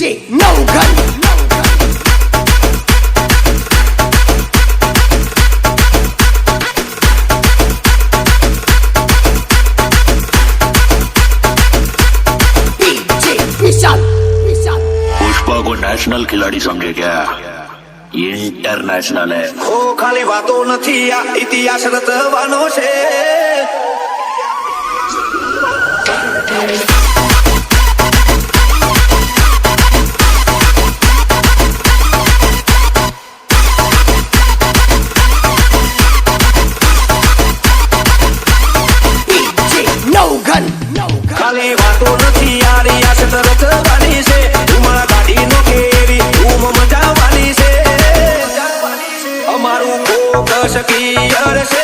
No gun. Pushpa को national खिलाड़ी समझे क्या? इंटरनेशनल है। ઓ ખાલી વાતો નથી આ ઇતિહાસ રચવાનો છે No gun. ખાલી વાતો નથી આ રિયાસત રચવાની છે ઉમળા ગાડીનો કેરી ધૂમ મચાવવાની છે અમારું ફોકસ ક્લિયર છે